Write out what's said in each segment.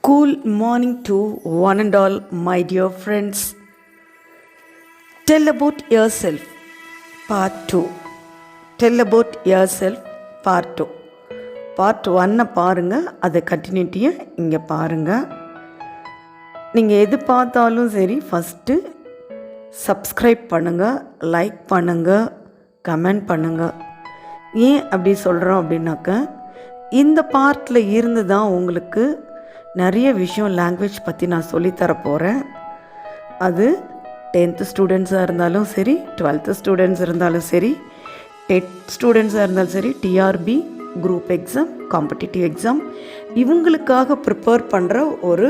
Good morning to one and all, my dear friends. Tell about yourself, part 2. Tell about yourself, part 2. Part 1 பாருங்கள், அதை கண்டினியூட்டியை இங்கே பாருங்கள். நீங்கள் எது பார்த்தாலும் சரி, ஃபஸ்ட்டு சப்ஸ்கிரைப் பண்ணுங்கள், லைக் பண்ணுங்கள், கமெண்ட் பண்ணுங்கள். ஏன் அப்படி சொல்கிறோம் அப்படின்னாக்க, இந்த பார்ட்டில் இருந்து தான் உங்களுக்கு நிறைய விஷயம் லாங்குவேஜ் பற்றி நான் சொல்லித்தர போகிறேன். அது 10th ஸ்டூடெண்ட்ஸாக இருந்தாலும் சரி, 12th ஸ்டூடெண்ட்ஸ் இருந்தாலும் சரி, டெட் ஸ்டூடெண்ட்ஸாக இருந்தாலும் சரி, TRB group exam, competitive exam, இவங்களுக்காக ப்ரிப்பேர் பண்ணுற ஒரு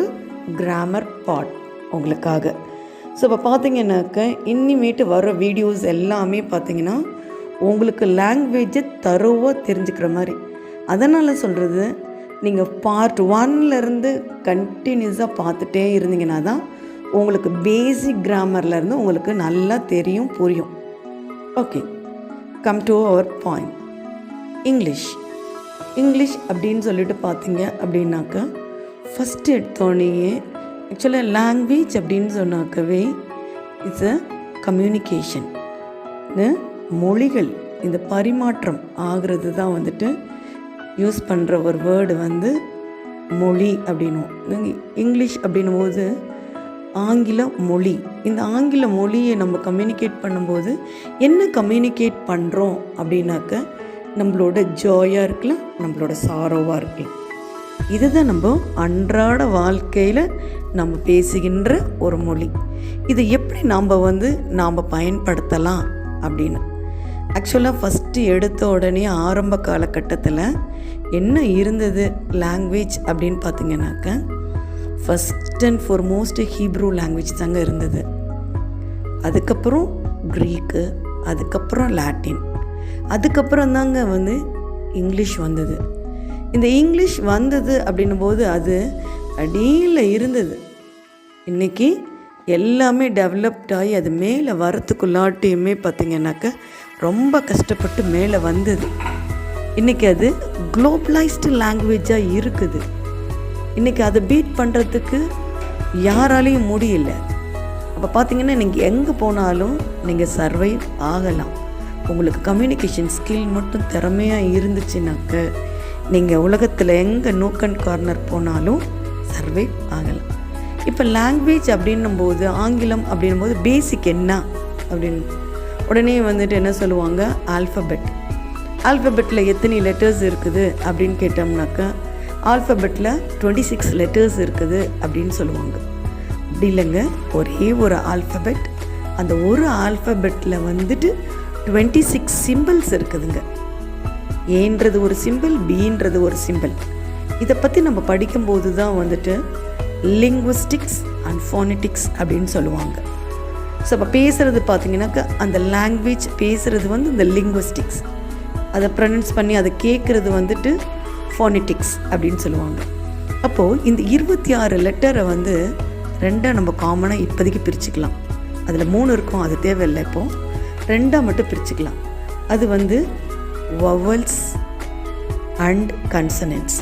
கிராமர் பார்ட் உங்களுக்காக. ஸோ இப்போ பார்த்தீங்கன்னாக்க இனிமேட்டு வர வீடியோஸ் எல்லாமே பார்த்தீங்கன்னா உங்களுக்கு லாங்குவேஜை தரோவாக தெரிஞ்சுக்கிற மாதிரி. அதனால் சொல்கிறது, நீங்கள் பார்ட் 1லேருந்து கண்டினியூஸாக பார்த்துட்டே இருந்தீங்கன்னா தான் உங்களுக்கு பேசிக் கிராமர்லேருந்து உங்களுக்கு நல்லா தெரியும், புரியும். Okay, come to our point. English அப்படின்னு சொல்லிட்டு பார்த்தீங்க அப்படின்னாக்கா, ஃபஸ்ட்டு எடுத்தோடனேயே ஆக்சுவலாக லாங்குவேஜ் அப்படின்னு சொன்னாக்கவே இட்ஸ் அ கம்யூனிகேஷன். மொழிகள், இந்த பரிமாற்றம் ஆகிறது தான் வந்துட்டு யூஸ் பண்ணுற ஒரு வேர்டு வந்து மொழி அப்படின்னும். இங்கிலீஷ் அப்படின்னும் போது ஆங்கில மொழி. இந்த ஆங்கில மொழியை நம்ம கம்யூனிகேட் பண்ணும்போது என்ன கம்யூனிகேட் பண்ணுறோம் அப்படின்னாக்க, நம்மளோட ஜாயாக இருக்கலாம், நம்மளோட சாரோவாக இருக்கலாம். இதுதான் நம்ம அன்றாட வாழ்க்கையில் நம்ம பேசுகின்ற ஒரு மொழி. இதை எப்படி நாம் பயன்படுத்தலாம் அப்படின்னு ஆக்சுவலாக ஃபஸ்ட்டு எடுத்த உடனே ஆரம்ப காலகட்டத்தில் என்ன இருந்தது லாங்குவேஜ் அப்படின்னு பார்த்தீங்கன்னாக்க, first and foremost Hebrew language தாங்க இருந்தது. அதுக்கப்புறம் க்ரீக்கு, அதுக்கப்புறம் லாட்டின், அதுக்கப்புறம் தாங்க இங்கிலீஷ் வந்தது. இந்த இங்கிலீஷ் வந்தது அப்படின்னும் போது அது அடியில் இருந்தது. இன்றைக்கி எல்லாமே டெவலப்ட் ஆகி அது மேலே வரத்துக்குள்ளாட்டியுமே பார்த்திங்கனாக்க ரொம்ப கஷ்டப்பட்டு மேலே வந்தது. இன்றைக்கி அது குளோபலைஸ்டு லாங்குவேஜாக இருக்குது. இன்றைக்கி அதை பீட் பண்ணுறதுக்கு யாராலையும் முடியல. அப்போ பார்த்திங்கன்னா நீங்கள் எங்கே போனாலும் நீங்கள் சர்வைவ் ஆகலாம். உங்களுக்கு கம்யூனிகேஷன் ஸ்கில் மட்டும் திறமையாக இருந்துச்சுனாக்க நீங்கள் உலகத்தில் எங்கே நோக் அண்ட் கார்னர் போனாலும் சர்வைவ் ஆகலாம். இப்போ லாங்குவேஜ் அப்படின்னும்போது, ஆங்கிலம் அப்படின்னும் போது பேசிக் என்ன அப்படின்னு உடனே என்ன சொல்லுவாங்க, ஆல்ஃபபெட்டில் எத்தனை லெட்டர்ஸ் இருக்குது அப்படின்னு கேட்டோம்னாக்கா, ஆல்ஃபபெட்டில் 26 லெட்டர்ஸ் இருக்குது அப்படின்னு சொல்லுவாங்க. அப்படி இல்லைங்க, ஒரே ஒரு ஆல்ஃபபெட், அந்த ஒரு ஆல்ஃபபெட்டில் 26 சிம்பிள்ஸ் இருக்குதுங்க. ஏன்றது ஒரு சிம்பிள், பீன்றது ஒரு சிம்பிள். இதை பற்றி நம்ம படிக்கும்போது தான் லிங்குவிஸ்டிக்ஸ் அண்ட் ஃபோனட்டிக்ஸ் அப்படின்னு சொல்லுவாங்க. ஸோ அப்போ பேசுகிறது பார்த்திங்கனாக்கா, அந்த லாங்குவேஜ் பேசுகிறது இந்த லிங்குவிஸ்டிக்ஸ், அதை ப்ரொனவுன்ஸ் பண்ணி அதை கேட்குறது ஃபோனட்டிக்ஸ் அப்படின்னு சொல்லுவாங்க. அப்போது இந்த 26 லெட்டரை ரெண்டாக நம்ம காமனாக இப்போதைக்கு பிரிச்சுக்கலாம். அதில் 3 இருக்கும், அது தேவையில்லை. இப்போது 2ஆக மட்டும் பிரிச்சுக்கலாம். அது வவல்ஸ் அண்ட் கன்சனன்ட்ஸ்.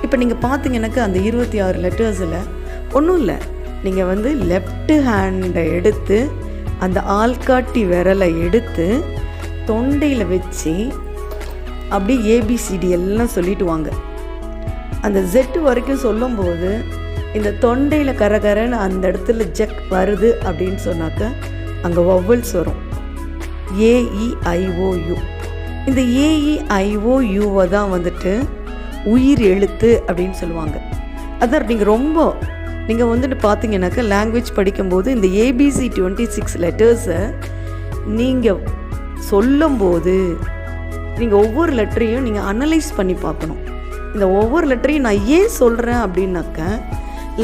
இப்போ நீங்கள் பார்த்தீங்கன்னாக்கா அந்த 26 லெட்டர்ஸில் ஒன்றும் இல்லை, நீங்கள் லெஃப்ட் ஹேண்டை எடுத்து அந்த ஆள்காட்டி விரலை எடுத்து தொண்டையில் வச்சு அப்படியே ஏபிசிடி எல்லாம் சொல்லிட்டு வாங்க. அந்த ஜெட்டு வரைக்கும் சொல்லும்போது இந்த தொண்டையில் கரகரன்னு அந்த இடத்துல ஜக் வருது அப்படின்னு சொன்னாக்க அங்கே வவல்ஸ் வரும். AEIOU. இந்த AEIOUவை தான் உயிர் எழுத்து அப்படின்னு சொல்லுவாங்க. அதான் நீங்கள் பார்த்தீங்கன்னாக்கா லாங்குவேஜ் படிக்கும்போது இந்த ABC 26 லெட்டர்ஸை நீங்கள் சொல்லும்போது நீங்கள் ஒவ்வொரு லெட்டரையும் நீங்கள் அனலைஸ் பண்ணி பார்க்கணும். இந்த ஒவ்வொரு லெட்டரையும் நான் ஏன் சொல்கிறேன் அப்படின்னாக்கா,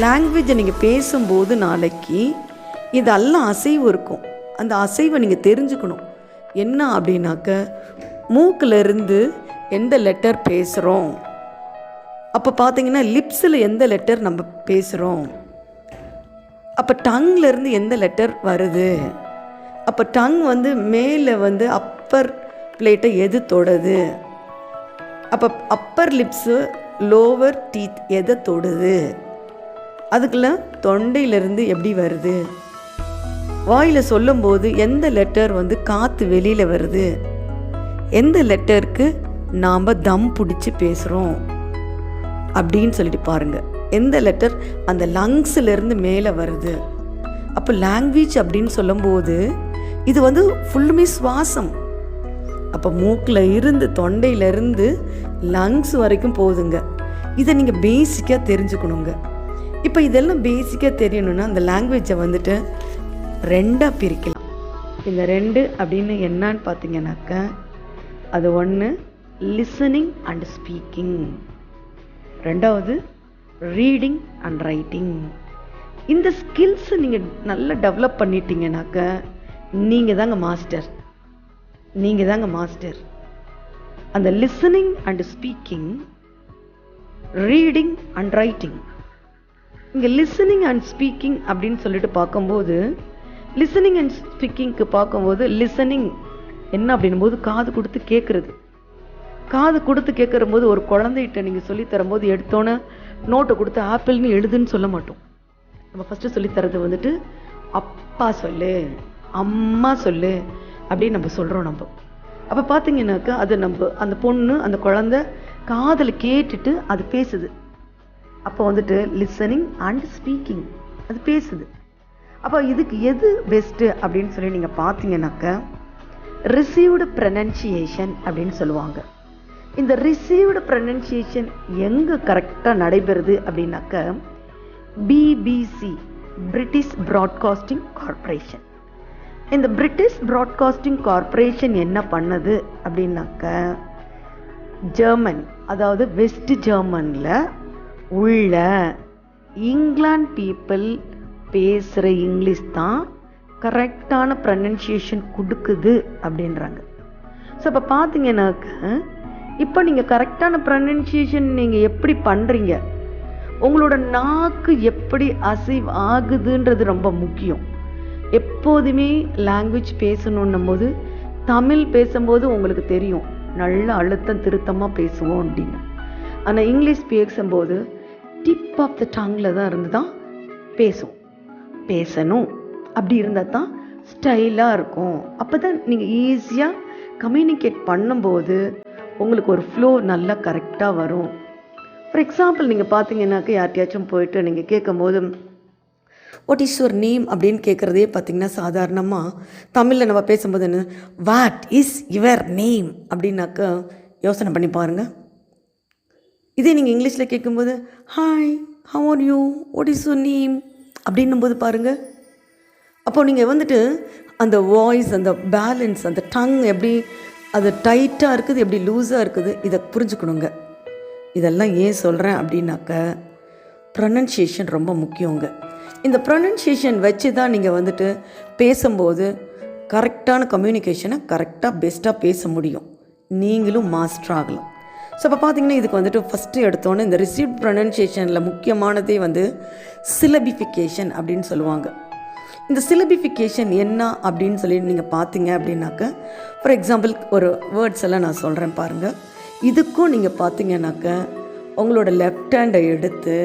லாங்குவேஜை நீங்கள் பேசும்போது நாளைக்கு இதெல்லாம் அசைவு இருக்கும். அந்த அசைவை நீங்கள் தெரிஞ்சுக்கணும். என்ன அப்படின்னாக்க, மூக்கிலிருந்து எந்த லெட்டர் பேசுகிறோம், அப்போ பார்த்தீங்கன்னா லிப்ஸில் எந்த லெட்டர் நம்ம பேசுகிறோம், அப்போ டங்லேருந்து எந்த லெட்டர் வருது, அப்போ டங் மேலே அப்பர் பிளேட்டை எது தொடுது, அப்போ அப்பர் லிப்ஸு லோவர் டீத் எதை தொடுது, அதுக்குள்ள தொண்டையிலிருந்து எப்படி வருது, வாயில் சொல்லும்போது எந்த லெட்டர் வந்து காற்று வெளியில் வருது, எந்த லெட்டருக்கு நாம் தம் பிடிச்சி பேசுகிறோம் அப்படின்னு சொல்லிட்டு பாருங்கள். எந்த லெட்டர் அந்த லங்ஸிலேருந்து மேலே வருது. அப்போ லாங்குவேஜ் அப்படின்னு சொல்லும்போது இது வந்து ஃபுல்லுமே சுவாசம். அப்போ மூக்கில் இருந்து தொண்டையிலேருந்து லங்ஸ் வரைக்கும் போகுதுங்க. இதை நீங்கள் பேசிக்காக தெரிஞ்சுக்கணுங்க. இப்போ இதெல்லாம் பேசிக்காக தெரியணுன்னா அந்த லாங்குவேஜை வந்துட்டு ரெண்டாக பிரிக்கலாம். இந்த ரெண்டு அப்படின்னு என்னன்னு பார்த்தீங்கன்னாக்க, அது ஒன்று லிசனிங் அண்ட் ஸ்பீக்கிங், ரெண்டாவது ரீடிங் அண்ட் ரைட்டிங். இந்த ஸ்கில்ஸை நீங்கள் நல்லா டெவலப் பண்ணிட்டீங்கன்னாக்க நீங்கள் தாங்க மாஸ்டர். நீங்கள் தாங்க மாஸ்டர். அந்த listening and speaking, reading and writing. இங்கே லிசனிங் அண்ட் ஸ்பீக்கிங் அப்படின்னு சொல்லிட்டு பார்க்கும்போது, லிசனிங் அண்ட் ஸ்பீக்கிங்க்கு பார்க்கும்போது லிசனிங் என்ன அப்படின்னும் போது காது கொடுத்து கேட்குறது. காது கொடுத்து கேட்குற போது ஒரு குழந்தைகிட்ட நீங்கள் சொல்லித்தரும்போது எடுத்தோன்னே நோட்டை கொடுத்து ஆப்பிள்னு எழுதுன்னு சொல்ல மாட்டோம். நம்ம ஃபஸ்ட்டு சொல்லித்தரது வந்துட்டு அப்பா சொல்லு, அம்மா சொல்லு அப்படின்னு நம்ம சொல்கிறோம். நம்ம அப்போ பார்த்தீங்கன்னாக்கா அது நம்ம அந்த பொண்ணு அந்த குழந்தை காதில் கேட்டுட்டு அது பேசுது. அப்போ வந்துட்டு லிசனிங் அண்ட் ஸ்பீக்கிங், அது பேசுது. அப்போ இதுக்கு எது பெஸ்ட்டு அப்படின்னு சொல்லி நீங்கள் பார்த்தீங்கன்னாக்கா ரிசீவ்டு ப்ரனன்சியேஷன் அப்படின்னு சொல்லுவாங்க. இந்த ரிசீவ்டு ப்ரனன்சியேஷன் எங்கே கரெக்டாக நடைபெறுது அப்படின்னாக்க பிபிசி, பிரிட்டிஷ் ப்ராட்காஸ்டிங் கார்ப்பரேஷன். இந்த பிரிட்டிஷ் ப்ராட்காஸ்டிங் கார்ப்பரேஷன் என்ன பண்ணுது அப்படின்னாக்க ஜெர்மன், அதாவது வெஸ்ட் ஜெர்மனில் உள்ள இங்கிலாந்து பீப்புள் பேசுகிற இங்கிலீஷ் தான் கரெக்டான ப்ரனன்சியேஷன் கொடுக்குது அப்படின்றாங்க. ஸோ இப்போ பார்த்தீங்கன்னாக்க இப்போ நீங்கள் கரெக்டான ப்ரனன்சியேஷன் நீங்கள் எப்படி பண்ணுறீங்க, உங்களோட நாக்கு எப்படி அசைவ் ஆகுதுன்றது ரொம்ப முக்கியம். எப்போதுமே லாங்குவேஜ் பேசணுன்னும் போது தமிழ் பேசும்போது உங்களுக்கு தெரியும் நல்ல அழுத்தம் திருத்தமாக பேசுவோம் அப்படின்னு. ஆனால் இங்கிலீஷ் பேசும்போது டிப் ஆஃப் த டங்கில் தான் இருந்து தான் பேசணும். அப்படி இருந்தால் தான் ஸ்டைலாக இருக்கும். அப்போ தான் நீங்கள் ஈஸியாக கம்யூனிகேட் பண்ணும்போது உங்களுக்கு ஒரு ஃப்ளோ நல்லா கரெக்டாக வரும். ஃபார் எக்ஸாம்பிள் நீங்கள் பார்த்தீங்கன்னாக்க யார்கிட்டயாச்சும் போயிட்டு நீங்கள் கேட்கும்போது வாட் இஸ் யுவர் நேம் அப்படின்னு கேட்குறதே பார்த்திங்கன்னா சாதாரணமாக தமிழில் நம்ம பேசும்போது என்ன வாட் இஸ் யுவர் நேம் அப்படின்னாக்க யோசனை பண்ணி பாருங்கள். இதே நீங்கள் இங்கிலீஷில் கேட்கும்போது hi, how are you, what is your name அப்படின்னும் போது பாருங்கள். அப்போது நீங்கள் வந்துட்டு அந்த வாய்ஸ், அந்த பேலன்ஸ், அந்த டங் எப்படி அது டைட்டாக இருக்குது, எப்படி லூஸாக இருக்குது, இதை புரிஞ்சுக்கணுங்க. இதெல்லாம் ஏன் சொல்கிறேன் அப்படின்னாக்க ப்ரொனன்சியேஷன் ரொம்ப முக்கியங்க. இந்த ப்ரொனன்சியேஷன் வச்சு தான் நீங்கள் வந்துட்டு பேசும்போது கரெக்டான கம்யூனிகேஷனை கரெக்டாக பெஸ்ட்டாக பேச முடியும். நீங்களும் மாஸ்டர் ஆகலாம். ஸோ இப்போ பார்த்தீங்கன்னா இதுக்கு வந்துட்டு ஃபஸ்ட்டு எடுத்தோன்னே இந்த ரிசீவ்ட் ப்ரொனன்சியேஷனில் முக்கியமானதே வந்து சிலபிஃபிகேஷன் அப்படின்னு சொல்லுவாங்க. இந்த சிலபிஃபிகேஷன் என்ன அப்படின்னு சொல்லி நீங்கள் பார்த்தீங்க அப்படின்னாக்க ஃபார் எக்ஸாம்பிள் ஒரு வேர்ட்ஸ் எல்லாம் நான் சொல்கிறேன் பாருங்கள். இதுக்கும் நீங்கள் பார்த்தீங்கன்னாக்க உங்களோட லெஃப்ட் ஹேண்டை எடுத்து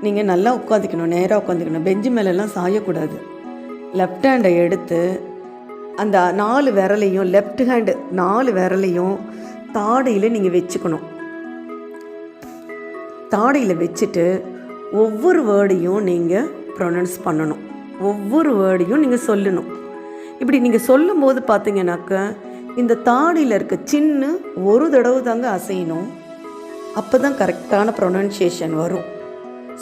நீங்கள் நல்லா உட்காந்துக்கணும், நேராக உட்காந்துக்கணும், பெஞ்சு மேலெல்லாம் சாயக்கூடாது. லெஃப்ட் ஹேண்டை எடுத்து அந்த 4 விரலையும், லெஃப்ட் ஹேண்டு 4 விரலையும் தாடையில் நீங்கள் வச்சுக்கணும். தாடையில் வச்சுட்டு ஒவ்வொரு வேர்டையும் நீங்கள் ப்ரொனவுன்ஸ் பண்ணணும், ஒவ்வொரு வேர்டையும் நீங்கள் சொல்லணும். இப்படி நீங்கள் சொல்லும்போது பார்த்தீங்கன்னாக்க இந்த தாடியில் இருக்க சின்ன ஒரு தடவை தாங்க அசையணும். அப்போ தான் கரெக்டான ப்ரொனன்சியேஷன் வரும்,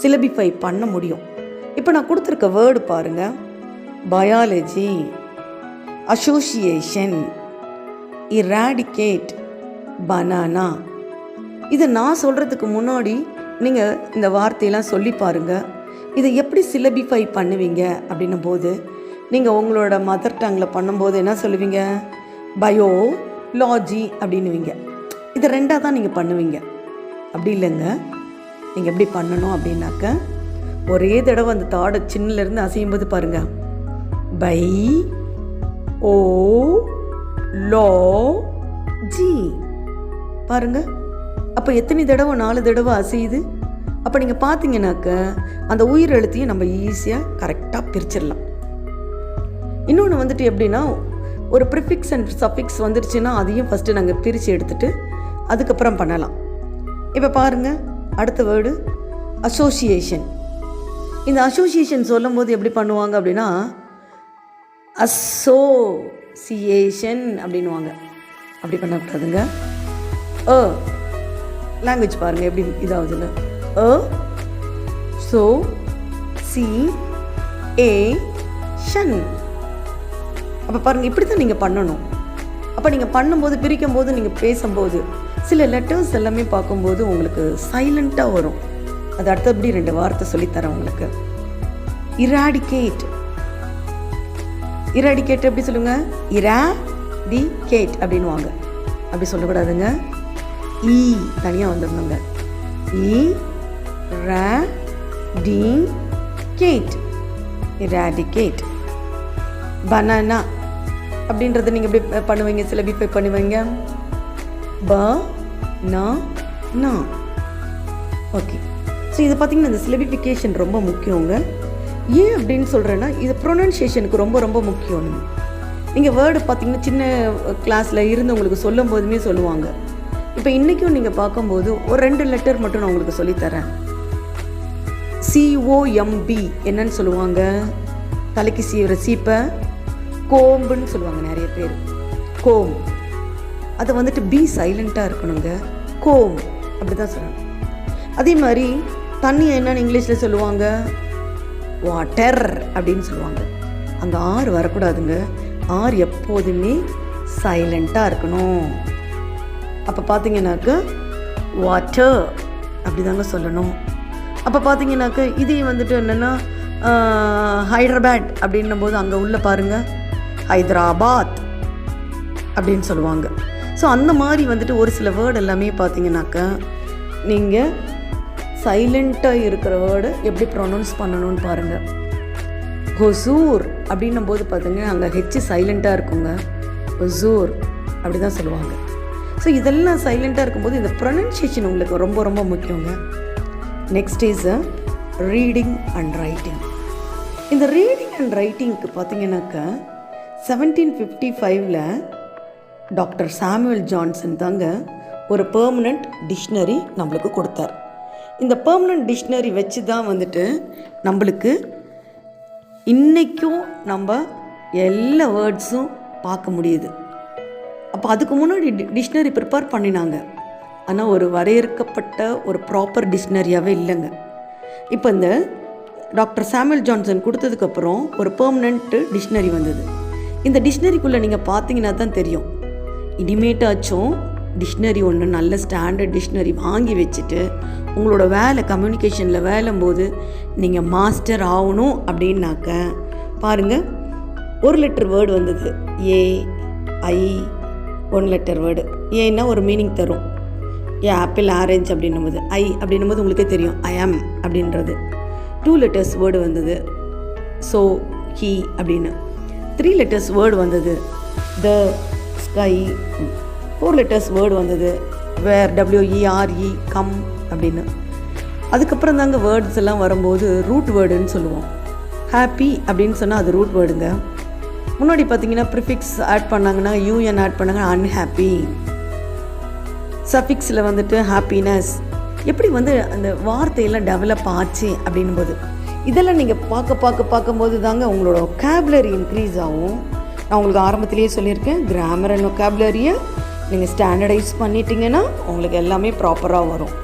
சிலபிஃபை பண்ண முடியும். இப்போ நான் கொடுத்துருக்க வேர்டு பாருங்கள். Biology, association, eradicate, banana. இதை நான் சொல்கிறதுக்கு முன்னாடி நீங்கள் இந்த வார்த்தையெல்லாம் சொல்லி பாருங்கள். இதை எப்படி சிலபிஃபை பண்ணுவீங்க அப்படின்னும் போது நீங்கள் உங்களோட மதர் டங்கில் பண்ணும்போது என்ன சொல்லுவீங்க, பயோலாஜி அப்படின்னுவீங்க. இதை 2ஆக தான் நீங்கள் பண்ணுவீங்க. அப்படி இல்லைங்க, நீங்கள் எப்படி பண்ணணும் அப்படின்னாக்க ஒரே தடவை அந்த தாடை சின்னலேருந்து அசையும்போது பாருங்கள், பை ஓ லோ ஜி பாருங்கள். அப்போ எத்தனை தடவை, 4 தடவை அசையுது. அப்போ நீங்கள் பார்த்தீங்கன்னாக்க அந்த உயிர் எழுத்தையும் நம்ம ஈஸியாக கரெக்டாக பிரிச்சிடலாம். இன்னொன்று வந்துட்டு எப்படின்னா, ஒரு ப்ரிஃபிக்ஸ் அண்ட் சஃபிக்ஸ் வந்துடுச்சுன்னா அதையும் ஃபஸ்ட்டு நாங்கள் பிரித்து எடுத்துகிட்டு அதுக்கப்புறம் பண்ணலாம். இப்போ பாருங்கள், அடுத்த வேர்டு அசோசியேஷன். இந்த அசோசியேஷன் சொல்லும் போது எப்படி பண்ணுவாங்க அப்படின்னா, அசோசியேஷன் அப்படின்வாங்க. அப்படி பண்ணக்கூடாதுங்க. லாங்குவேஜ் பாருங்கள் எப்படி இதாகுதுல்ல. சோ சி ஏ ஷன். அப்போ பாருங்கள், இப்படி தான் நீங்கள் பண்ணணும். அப்போ நீங்கள் பண்ணும்போது, பிரிக்கும் போது, நீங்கள் பேசும்போது சில லெட்டர்ஸ் எல்லாமே பார்க்கும்போது உங்களுக்கு சைலண்ட்டாக வரும். அது அடுத்தபடி 2 வார்த்தை சொல்லித்தரேன் உங்களுக்கு. இராடிகேட். இராடிகேட் எப்படி சொல்லுங்க? இராடிகேட் அப்படின்வாங்க. அப்படி சொல்லக்கூடாதுங்க. ஈ தனியாக வந்துடணுங்க. இராடிகேட். இராடிகேட். பனானா அப்படின்றத நீங்கள் எப்படி பண்ணுவீங்க? சிலபிஃபை பண்ணுவீங்க. பனானா. ஓகே. ஸோ இது பார்த்திங்கன்னா இந்த சிலபிஃபிகேஷன் ரொம்ப முக்கியங்க. ஏன் அப்படின்னு சொல்கிறேன்னா, இது ப்ரொனன்சியேஷனுக்கு ரொம்ப ரொம்ப முக்கியம். நீங்கள் வேர்டு பார்த்திங்கன்னா சின்ன கிளாஸில் இருந்து உங்களுக்கு சொல்லும் போதுமே சொல்லுவாங்க. இப்போ இன்றைக்கும் நீங்கள் பார்க்கும்போது ஒரு 2 லெட்டர் மட்டும் நான் உங்களுக்கு சொல்லித்தரேன். COMB என்னன்னு சொல்லுவாங்க? தலைக்கு சீவிர சீப்பை கோம்புன்னு சொல்லுவாங்க நிறைய பேர். கோம். அதை வந்துட்டு பி சைலண்ட்டாக இருக்கணுங்க. கோம் அப்படி தான் சொல்லணும். அதே மாதிரி தண்ணி என்னன்னு இங்கிலீஷில் சொல்லுவாங்க? வாட்டர் அப்படின்னு சொல்லுவாங்க. அங்கே ஆர் வரக்கூடாதுங்க. ஆர் எப்போதுமே சைலண்ட்டாக இருக்கணும். அப்போ பார்த்தீங்கன்னாக்க வாட்டர் அப்படி தாங்க சொல்லணும். அப்போ பார்த்தீங்கன்னாக்க இதே வந்துட்டு என்னென்னா ஹைதராபாத் அப்படின்னும் போது அங்கே உள்ள பாருங்கள் ஹைதராபாத் அப்படின்னு சொல்லுவாங்க. ஸோ அந்த மாதிரி வந்துட்டு ஒரு சில வேர்டு எல்லாமே பார்த்தீங்கன்னாக்கா நீங்கள் சைலண்ட்டாக இருக்கிற வேர்டு எப்படி ப்ரொனவுன்ஸ் பண்ணணும்னு பாருங்கள். ஹொசூர் அப்படின்னும் போது பார்த்தீங்கன்னா அங்கே ஹெச்சு சைலண்ட்டாக இருக்குங்க. ஹொசூர் அப்படி தான் சொல்லுவாங்க. ஸோ இதெல்லாம் சைலண்ட்டாக இருக்கும்போது இந்த ப்ரொனன்சியேஷன் உங்களுக்கு ரொம்ப ரொம்ப முக்கியங்க. Next is reading and writing. இந்த ரீடிங் அண்ட் ரைட்டிங்க்கு பார்த்தீங்கன்னாக்கா 1755 டாக்டர் சாமுவேல் ஜான்சன் தாங்க ஒரு பெர்மனண்ட் டிக்ஷனரி நம்மளுக்கு கொடுத்தார். இந்த பெர்மனண்ட் டிக்ஷனரி வச்சு தான் வந்துட்டு நம்மளுக்கு இன்றைக்கும் நம்ம எல்லா வேர்ட்ஸும் பார்க்க முடியுது. அப்போ அதுக்கு முன்னாடி டிக்ஷனரி ப்ரிப்பேர் பண்ணினாங்க. ஆனால் ஒரு வரையறுக்கப்பட்ட ஒரு ப்ராப்பர் டிக்ஷனரியாகவே இல்லைங்க. இப்போ இந்த டாக்டர் சாமுவேல் ஜான்சன் கொடுத்ததுக்கப்புறம் ஒரு பெர்மனண்ட் டிக்ஷனரி வந்தது. இந்த டிக்ஷனரிக்குள்ளே நீங்கள் பார்த்தீங்கன்னா தான் தெரியும். இனிமேட்டாச்சும் டிக்ஷனரி ஒன்று நல்ல ஸ்டாண்டர்ட் டிக்ஷனரி வாங்கி வச்சுட்டு உங்களோட வேலை கம்யூனிகேஷனில் வேலும்போது நீங்கள் மாஸ்டர் ஆகணும் அப்படின்னாக்க பாருங்கள், ஒரு லெட்டர் வேர்டு வந்தது. ஏ ஐ 1 லெட்டர் வேர்டு. ஏன்னா ஒரு மீனிங் தரும். ஆப்பிள் ஆரஞ்சு அப்படின்னும் போது ஐ அப்படின்னும் போது உங்களுக்கே தெரியும் ஐ ஆம் அப்படின்றது. 2 லெட்டர்ஸ் வேர்டு வந்தது. ஸோ ஹீ அப்படின்னு. 3 லெட்டர்ஸ் வேர்டு வந்தது. The sky. 4 லெட்டர்ஸ் வேர்டு வந்தது. வேர் WERE கம் அப்படின்னு. அதுக்கப்புறம் தாங்க வேர்ட்ஸ் எல்லாம் வரும்போது ரூட் வேர்டுன்னு சொல்லுவோம். ஹாப்பி அப்படின்னு சொன்னால் அது ரூட் வேர்டுங்க. முன்னாடி பார்த்தீங்கன்னா ப்ரிஃபிக்ஸ் ஆட் பண்ணாங்கன்னா யூஎன் ஆட் பண்ணாங்கன்னா அன்ஹாப்பி. சஃபிக்ஸில் வந்துட்டு ஹாப்பினஸ். எப்படி வந்து அந்த வார்த்தையெல்லாம் டெவலப் ஆச்சு அப்படின்னும் போது இதெல்லாம் நீங்கள் பார்க்கும்போது தாங்க உங்களோட ஒக்காபுலரி இன்க்ரீஸ் ஆகும். நான் உங்களுக்கு ஆரம்பத்திலேயே சொல்லியிருக்கேன், கிராமர் அண்ட் ஒக்காபுலரியை நீங்கள் ஸ்டாண்டர்டைஸ் பண்ணிட்டீங்கன்னா உங்களுக்கு எல்லாமே ப்ராப்பராக வரும்.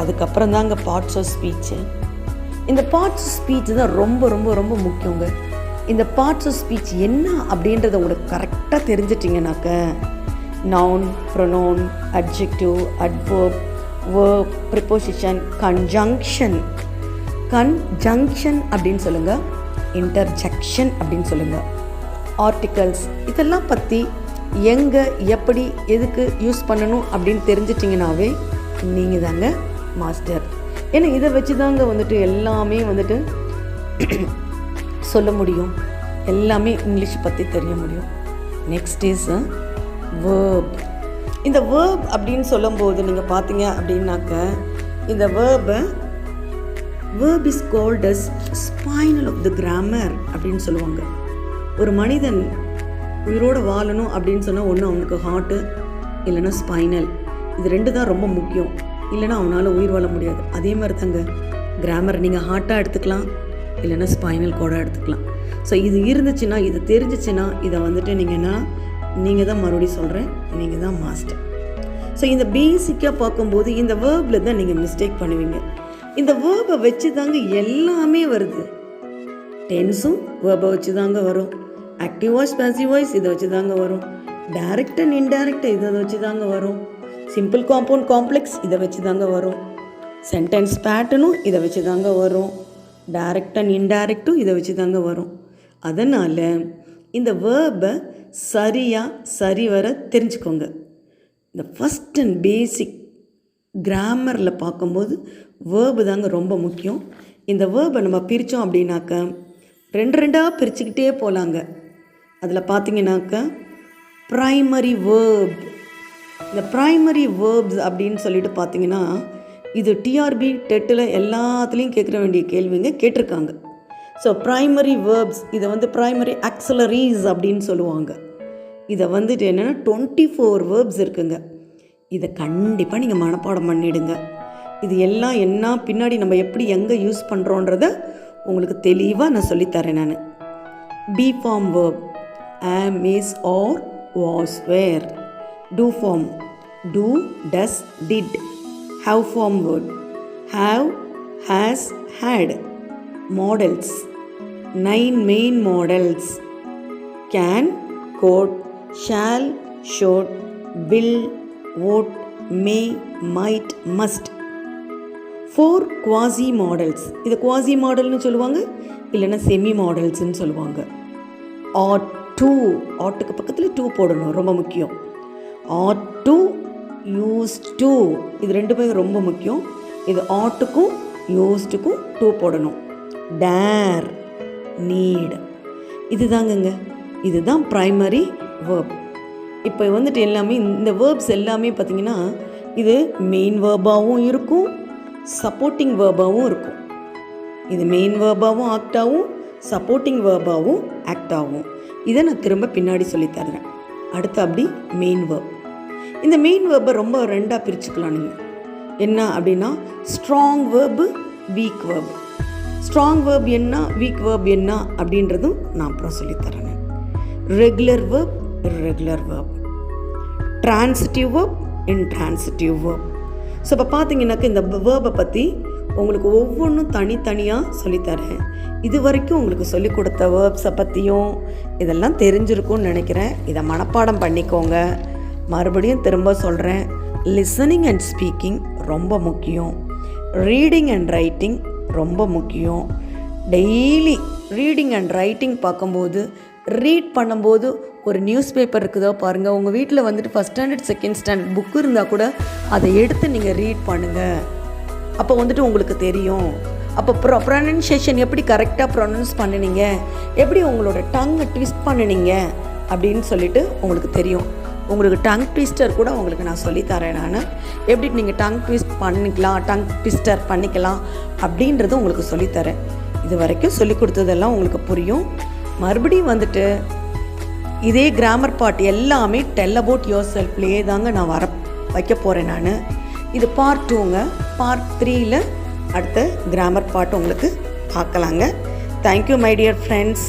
அதுக்கப்புறம் தாங்க பார்ட்ஸ் ஆஃப் ஸ்பீச்சு. இந்த பார்ட்ஸ் ஆஃப் ஸ்பீச் தான் ரொம்ப ரொம்ப ரொம்ப முக்கியங்க. இந்த பார்ட்ஸ் ஆஃப் ஸ்பீச் என்ன அப்படின்றத உங்களுக்கு கரெக்டாக தெரிஞ்சிட்டிங்கனாக்க noun, pronoun, adjective, adverb, verb, preposition, conjunction அப்படின்னு சொல்லுங்கள், இன்டர்ஜெக்ஷன் அப்படின்னு சொல்லுங்கள், ஆர்டிகல்ஸ், இதெல்லாம் பற்றி எங்கே எப்படி எதுக்கு யூஸ் பண்ணணும் அப்படின்னு தெரிஞ்சிட்டிங்கனாவே நீங்கள் தாங்க மாஸ்டர். ஏன்னா இதை வச்சு தாங்க வந்துட்டு எல்லாமே வந்துட்டு சொல்ல முடியும், எல்லாமே இங்கிலீஷ் பற்றி தெரிய முடியும். Next is verb. இந்த வேர்ப் அப்படின்னு சொல்லும்போது நீங்கள் பார்த்தீங்க அப்படின்னாக்க இந்த வேர்பை verb is called as spinal of the grammar அப்படின்னு சொல்லுவாங்க. ஒரு மனிதன் உயிரோட வாழணும் அப்படின்னு சொன்னால் ஒன்று அவனுக்கு ஹார்ட்டு இல்லைன்னா ஸ்பைனல், இது ரெண்டு தான் ரொம்ப முக்கியம். இல்லைன்னா அவனால் உயிர் வாழ முடியாது. அதே மாதிரி தாங்க கிராமர், நீங்கள் ஹார்ட்டாக எடுத்துக்கலாம் இல்லைன்னா ஸ்பைனல் கோடாக எடுத்துக்கலாம். ஸோ இது இருந்துச்சுன்னா, இது தெரிஞ்சிச்சுன்னா இதை வந்துட்டு நீங்கள் தான் மறுபடியும் சொல்கிறேன், நீங்கள் தான் மாஸ்டர். ஸோ இந்த பேசிக்காக பார்க்கும்போது இந்த வேர்பில் தான் நீங்கள் மிஸ்டேக் பண்ணுவீங்க. இந்த வேர்பை வச்சு தாங்க எல்லாமே வருது. டென்ஸும் வேர்பை வச்சு தாங்க வரும், ஆக்டிவ் வாய்ஸ் பேசிவ் வாய்ஸ் இதை வச்சு தாங்க வரும், டைரக்ட் அண்ட் இன்டைரக்ட் இதை வச்சு தாங்க வரும், சிம்பிள் காம்பவுண்ட் காம்ப்ளெக்ஸ் இதை வச்சு தாங்க வரும், சென்டென்ஸ் பேட்டர்னும் இதை வச்சு தாங்க வரும், டைரக்ட் அண்ட் இன்டைரக்டும் இதை வச்சு தாங்க வரும். அதனால் இந்த வேர்பை சரிவர தெரிஞ்சுக்கோங்க. இந்த ஃபஸ்ட் அண்ட் பேசிக் கிராமரில் பார்க்கும்போது வேர்பு தாங்க ரொம்ப முக்கியம். இந்த வேர்பை நம்ம பிரித்தோம் அப்படின்னாக்க ரெண்டாக பிரிச்சுக்கிட்டே போகலாங்க. அதில் பார்த்தீங்கன்னாக்க ப்ரைமரி வேர்ப், இந்த ப்ரைமரி வேர்ப்ஸ் அப்படின்னு சொல்லிட்டு பார்த்தீங்கன்னா இது டிஆர்பி டெட்டில் எல்லாத்துலேயும் கேட்குற வேண்டிய கேள்விங்க கேட்டிருக்காங்க. ஸோ ப்ரைமரி வேர்ப்ஸ் இதை வந்து ப்ரைமரி ஆக்சிலரிஸ் அப்படின்னு சொல்லுவாங்க. இதை வந்துட்டு என்னென்னா 24 வேர்ப்ஸ் இருக்குங்க. இதை கண்டிப்பாக நீங்கள் மனப்பாடம் பண்ணிவிடுங்க. இது எல்லாம் என்ன பின்னாடி நம்ம எப்படி எங்கே யூஸ் பண்ணுறோன்றத உங்களுக்கு தெளிவாக நான் சொல்லித்தரேன். நான் be form verb am, is, or, was, were. Do form do, does, did. Have form word have, has, had. Models 9 main models: can, could, shall, should, will, would, may, might, must. 4 quasi models. இது quasi modelனு சொல்லுவாங்க, இல்லைன்னா semi மாடல்ஸ்ன்னு சொல்லுவாங்க. ought to, oughட்டுக்கு பக்கத்தில் to போடணும், ரொம்ப முக்கியம். ought to, used to, இது ரெண்டுமே ரொம்ப முக்கியம். இது oughட்டுக்கும் usedக்கும் to போடணும். dare, need, இது தாங்கங்க, இதுதான் ப்ரைமரி வேர்ப். இப்போ வந்துட்டு எல்லாமே இந்த வேர்ப்ஸ் எல்லாமே பார்த்திங்கன்னா இது மெயின் வேர்பாகவும் இருக்கும், சப்போர்ட்டிங் வேர்பாகவும் இருக்கும். இது மெயின் வேர்பாகவும் ஆக்ட் ஆகும், சப்போர்ட்டிங் வேர்பாகவும் ஆக்ட் ஆகும். இதை நான் திரும்ப பின்னாடி சொல்லித்தரேன். அடுத்து அப்படி மெயின் வேர்ப். இந்த மெயின் வேர்பை ரொம்ப ரெண்டாக பிரிச்சுக்கலாம் நீங்கள். என்ன அப்படின்னா strong verb, week verb. Strong verb என்ன, வீக் வேர்ப் என்ன அப்படின்றதும் நான் அப்புறம் சொல்லித்தரேன். Regular verb, irregular verb, transitive verb, intransitive verb. So இப்போ பார்த்தீங்கன்னாக்க இந்த வேர்பை பற்றி உங்களுக்கு ஒவ்வொன்றும் தனித்தனியாக சொல்லித்தரேன். இது வரைக்கும் உங்களுக்கு சொல்லிக் கொடுத்த வேர்ப்ஸை பற்றியும் இதெல்லாம் தெரிஞ்சிருக்கும்னு நினைக்கிறேன். இதை மனப்பாடம் பண்ணிக்கோங்க. மறுபடியும் திரும்ப சொல்கிறேன், லிசனிங் அண்ட் ஸ்பீக்கிங் ரொம்ப முக்கியம், ரீடிங் அண்ட் ரைட்டிங் ரொம்ப முக்கியம். டெய்லி ரீடிங் அண்ட் ரைட்டிங் பார்க்கும்போது, ரீட் பண்ணும்போது ஒரு நியூஸ் பேப்பர் இருக்குதோ பாருங்கள், உங்கள் வீட்டில் வந்துட்டு first standard second standard book இருந்தால் கூட அதை எடுத்து நீங்கள் ரீட் பண்ணுங்கள். அப்போ வந்துட்டு உங்களுக்கு தெரியும். அப்போ ப்ரொனன்சியேஷன் எப்படி கரெக்டாக ப்ரொனன்ஸ் பண்ணினீங்க, எப்படி உங்களோட டங்கை ட்விஸ்ட் பண்ணினீங்க அப்படின்னு சொல்லிட்டு உங்களுக்கு தெரியும். உங்களுக்கு டங் ட்விஸ்டர் கூட உங்களுக்கு நான் சொல்லித்தரேன். நான் எப்படி நீங்கள் டங் ட்விஸ்ட் பண்ணிக்கலாம், டங் ட்விஸ்டர் பண்ணிக்கலாம் அப்படின்றது உங்களுக்கு சொல்லித்தரேன். இது வரைக்கும் சொல்லி கொடுத்ததெல்லாம் உங்களுக்கு புரியும். மறுபடியும் வந்துட்டு இதே கிராமர் பார்ட் எல்லாமே டெல் அபவுட் யுவர் செல்ஃப்லேயே தாங்க நான் வைக்க போகிறேன். நான் இது பார்ட் 2ங்க. பார்ட் 3ல் அடுத்த கிராமர் பார்ட் உங்களுக்கு பார்க்கலாங்க. Thank you my dear friends.